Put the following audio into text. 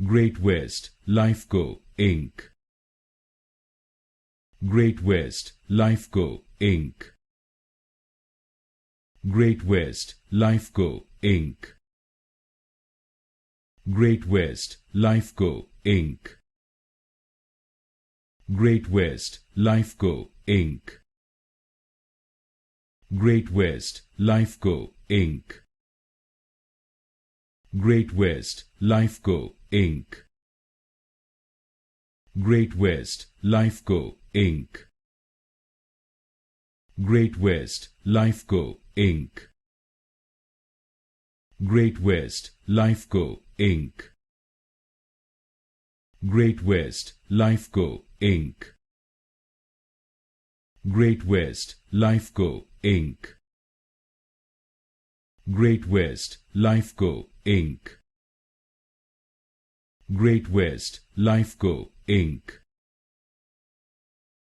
Great West, Lifeco Inc. Great West, Lifeco Inc. Great West, Lifeco Inc. Great West, Lifeco Inc. Great West, Lifeco Inc. Great West, Lifeco Inc. Great West, Lifeco Inc. Great West, Lifeco Inc. Great West, Lifeco Inc. Great West, Lifeco Inc. Great West, Lifeco Inc. Great West, Lifeco Inc. Great West, Lifeco Inc. Great West, Lifeco Inc.